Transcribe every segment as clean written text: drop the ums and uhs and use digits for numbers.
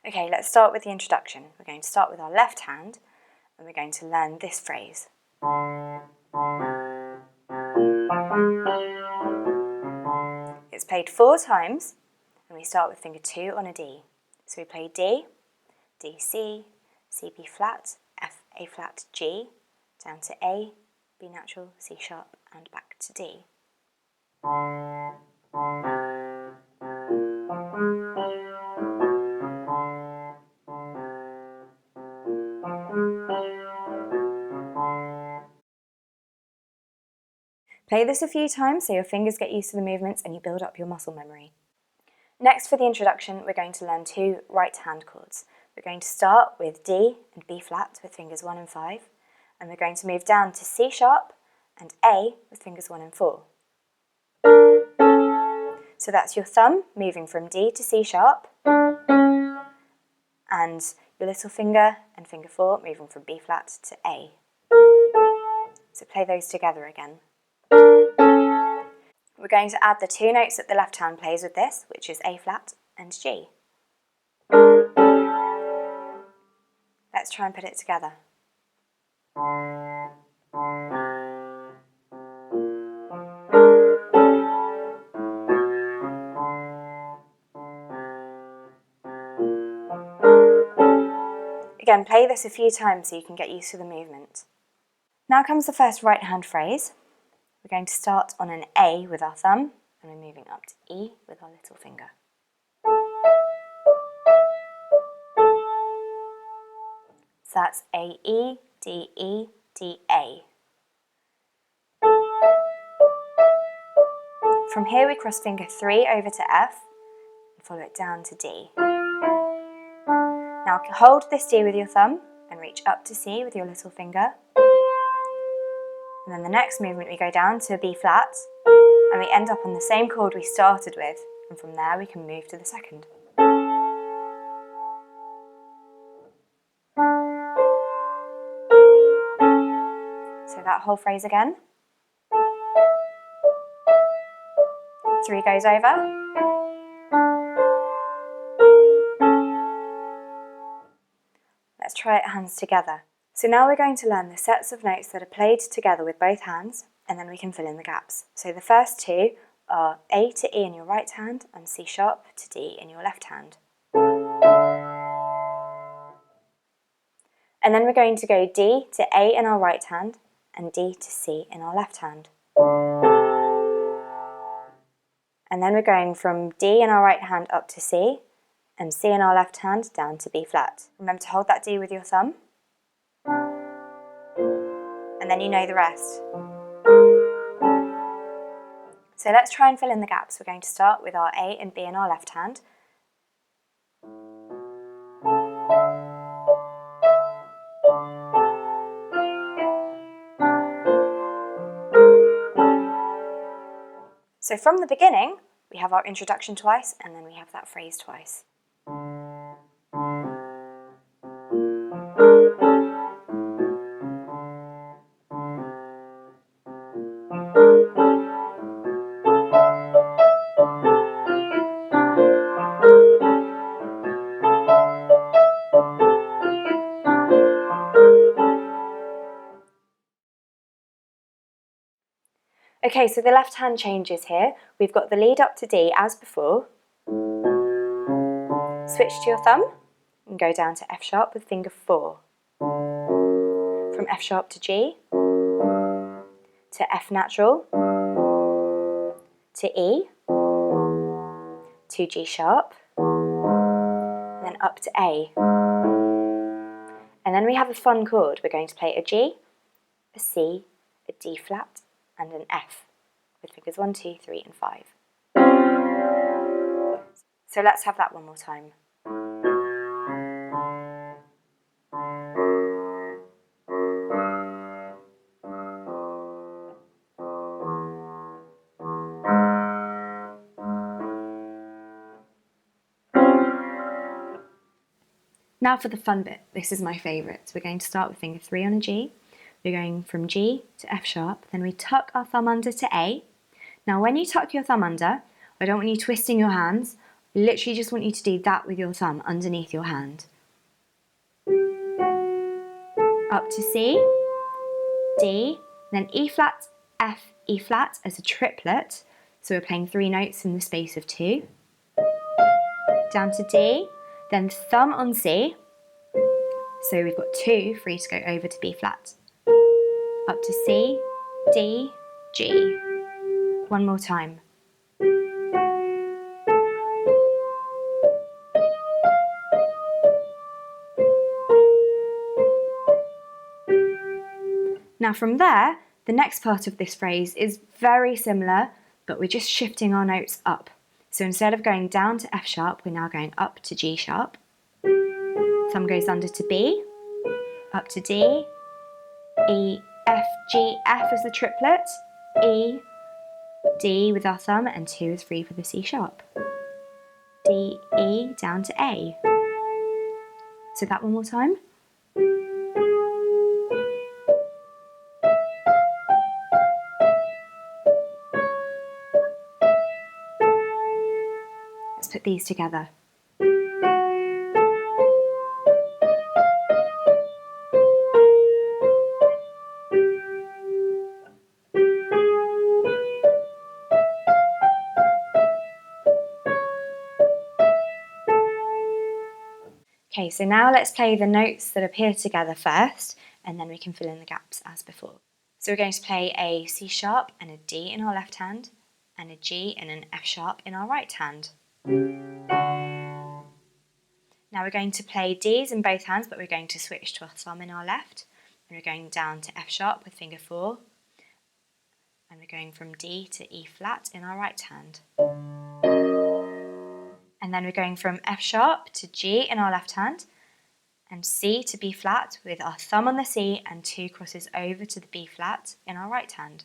Okay, let's start with the introduction. We're going to start with our left hand and we're going to learn this phrase. It's played 4 times and we start with finger 2 on a D. So we play D, D, C, C, B flat, F, A flat, G, down to A, B natural, C sharp and back to D. Play this a few times so your fingers get used to the movements and you build up your muscle memory. Next, for the introduction, we're going to learn 2 right hand chords. We're going to start with D and B flat with fingers 1 and 5, and we're going to move down to C sharp and A with fingers 1 and 4. So that's your thumb moving from D to C sharp, and your little finger and finger 4 moving from B flat to A. So play those together again. We're going to add the 2 notes that the left hand plays with this, which is A flat and G. Let's try and put it together. Again, play this a few times so you can get used to the movement. Now comes the first right hand phrase. We're going to start on an A with our thumb and we're moving up to E with our little finger. So that's A, E, D, E, D, A. From here we cross finger 3 over to F and follow it down to D. Now hold this D with your thumb and reach up to C with your little finger. And then the next movement we go down to B flat and we end up on the same chord we started with, and from there we can move to the second. So that whole phrase again. 3 goes over. Let's try it hands together. So now we're going to learn the sets of notes that are played together with both hands, and then we can fill in the gaps. So the first 2 are A to E in your right hand and C sharp to D in your left hand. And then we're going to go D to A in our right hand and D to C in our left hand. And then we're going from D in our right hand up to C and C in our left hand down to B flat. Remember to hold that D with your thumb. And then you know the rest. So let's try and fill in the gaps. We're going to start with our A and B in our left hand. So from the beginning, we have our introduction twice and then we have that phrase twice. Okay, so the left hand changes here. We've got the lead up to D as before. Switch to your thumb and go down to F sharp with finger 4. From F sharp to G, to F natural, to E, to G sharp, and then up to A. And then we have a fun chord. We're going to play a G, a C, a D flat, and an F with fingers 1, 2, 3, and 5. So let's have that one more time. Now for the fun bit. This is my favourite. We're going to start with finger 3 on a G. We're going from G to F sharp, then we tuck our thumb under to A. Now when you tuck your thumb under, I don't want you twisting your hands. I literally just want you to do that with your thumb underneath your hand. Up to C, D, then E flat, F, E flat as a triplet. So we're playing 3 notes in the space of 2. Down to D, then thumb on C. So we've got 2 free to go over to B flat. Up to C, D, G. One more time. Now from there, the next part of this phrase is very similar, but we're just shifting our notes up. So instead of going down to F sharp, we're now going up to G sharp. Thumb goes under to B, up to D, E, F, G, F as the triplet, E, D with our thumb, and 2 is free for the C sharp. D, E, down to A. So that one more time. Let's put these together. Okay, so now let's play the notes that appear together first, and then we can fill in the gaps as before. So we're going to play a C sharp and a D in our left hand, and a G and an F sharp in our right hand. Now we're going to play Ds in both hands, but we're going to switch to our thumb in our left, and we're going down to F sharp with finger 4, and we're going from D to E flat in our right hand. And then we're going from F sharp to G in our left hand, and C to B flat with our thumb on the C and 2 crosses over to the B flat in our right hand.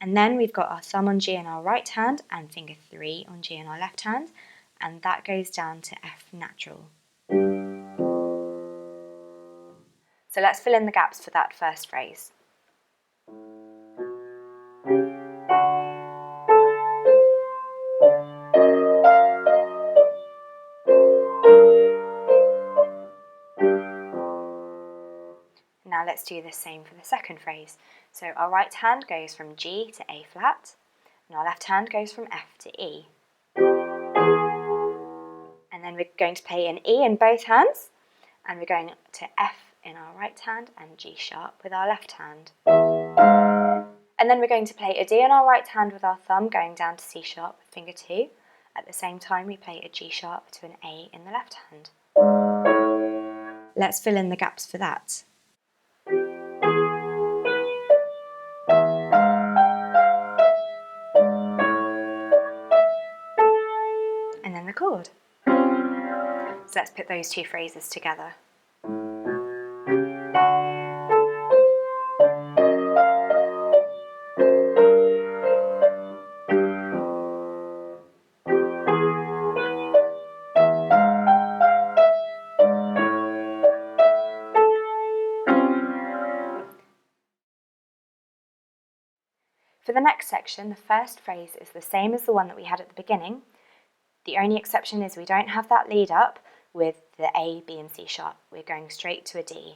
And then we've got our thumb on G in our right hand and finger 3 on G in our left hand, and that goes down to F natural. So let's fill in the gaps for that first phrase. Now let's do the same for the second phrase. So our right hand goes from G to A flat, and our left hand goes from F to E. And then we're going to play an E in both hands, and we're going to F in our right hand and G sharp with our left hand. And then we're going to play a D in our right hand with our thumb going down to C sharp with finger 2. At the same time we play a G sharp to an A in the left hand. Let's fill in the gaps for that. And then the chord. So let's put those 2 phrases together. For the next section, the first phrase is the same as the one that we had at the beginning. The only exception is we don't have that lead up with the A, B and C sharp. We're going straight to a D.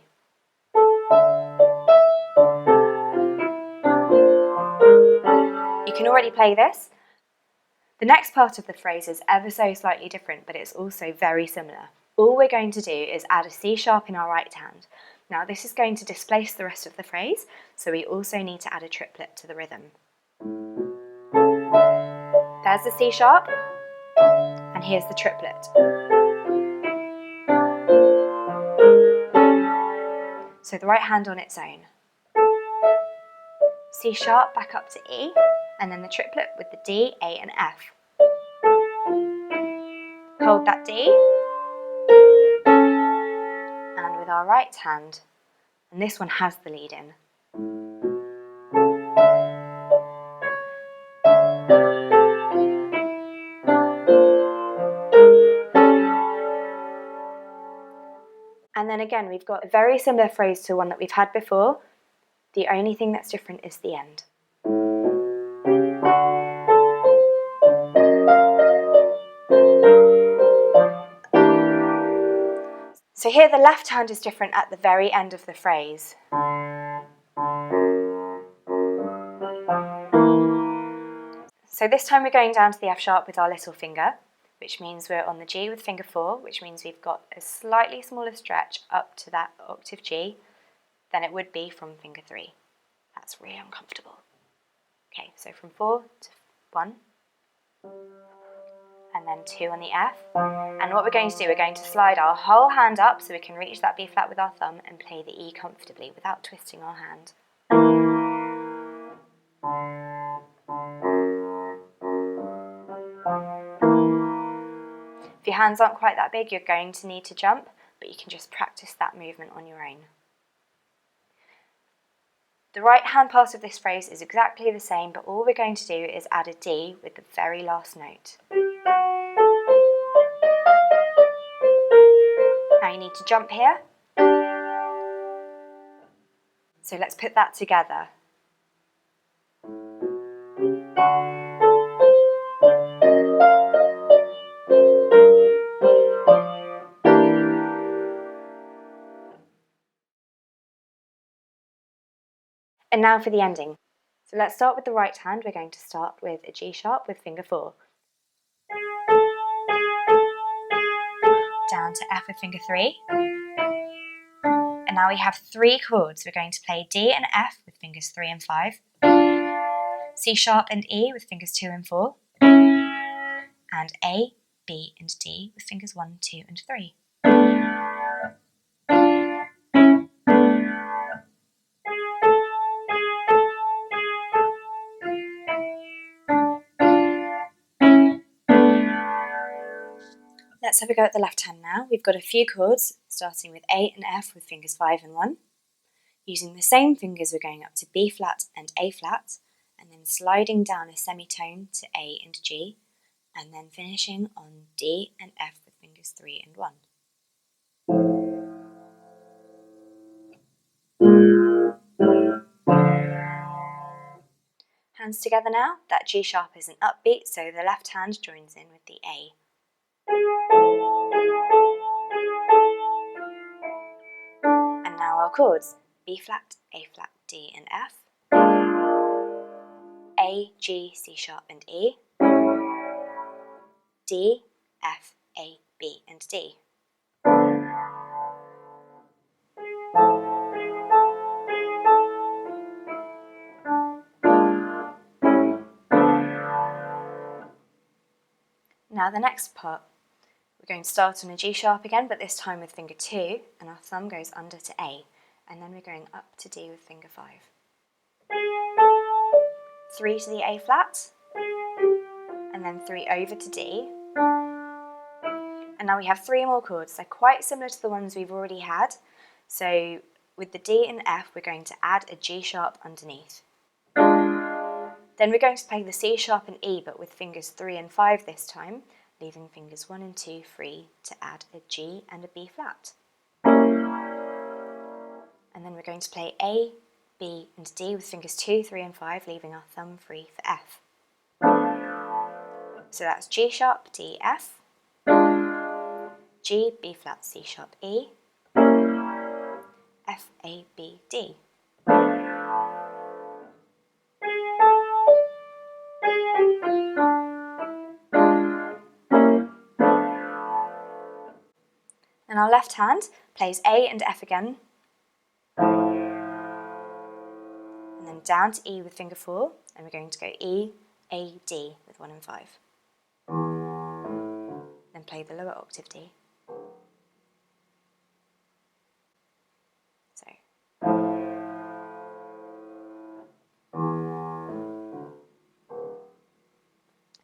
You can already play this. The next part of the phrase is ever so slightly different, but it's also very similar. All we're going to do is add a C sharp in our right hand. Now this is going to displace the rest of the phrase, so we also need to add a triplet to the rhythm. there's the C sharp, and here's the triplet. So the right hand on its own. C sharp back up to E, and then the triplet with the D, A and F. Hold that D, and with our right hand, and this one has the lead in. And then again, we've got a very similar phrase to one that we've had before. The only thing that's different is the end. So here the left hand is different at the very end of the phrase. So this time we're going down to the F sharp with our little finger, which means we're on the G with finger 4, which means we've got a slightly smaller stretch up to that octave G than it would be from finger 3. That's really uncomfortable. Okay, so from 4 to 1, and then 2 on the F. And what we're going to do, we're going to slide our whole hand up so we can reach that B flat with our thumb and play the E comfortably without twisting our hand. If your hands aren't quite that big, you're going to need to jump, but you can just practice that movement on your own. The right hand part of this phrase is exactly the same, but all we're going to do is add a D with the very last note. Now you need to jump here. So let's put that together. And now for the ending. So let's start with the right hand. We're going to start with a G sharp with finger 4. Down to F with finger 3. And now we have 3 chords. We're going to play D and F with fingers 3 and 5. C sharp and E with fingers 2 and 4. And A, B and D with fingers 1, 2 and 3. Let's have a go at the left hand now. We've got a few chords, starting with A and F with fingers 5 and 1. Using the same fingers, we're going up to B flat and A flat, and then sliding down a semitone to A and G, and then finishing on D and F with fingers 3 and 1. Hands together now. That G sharp is an upbeat, so the left hand joins in with the A. And now our chords: B flat, A flat, D and F, A, G, C sharp and E, D, F, A, B and D. Now the next part, we're going to start on a G sharp again, but this time with finger 2, and our thumb goes under to A, and then we're going up to D with finger 5. 3 to the A flat, and then 3 over to D. And now we have 3 more chords. They're quite similar to the ones we've already had. So with the D and F, we're going to add a G sharp underneath. Then we're going to play the C sharp and E, but with fingers 3 and 5 this time, leaving fingers 1 and 2 free to add a G and a B flat. And then we're going to play A, B and D with fingers 2, 3 and 5, leaving our thumb free for F. So that's G sharp, D, F, G, B flat, C sharp, E, F, A, B, D. And our left hand plays A and F again, and then down to E with finger 4, and we're going to go E, A, D with 1 and 5. and play the lower octave D.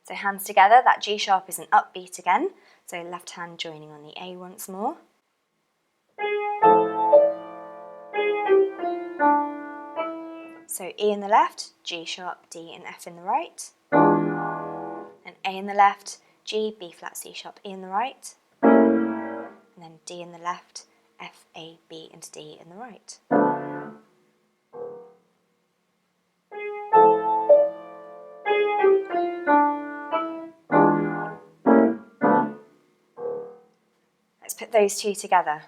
So hands together, that G sharp is an upbeat again, so left hand joining on the A once more. So E in the left, G sharp, D and F in the right. And A in the left, G, B flat, C sharp, E in the right. And then D in the left, F, A, B and D in the right. Let's put those two together.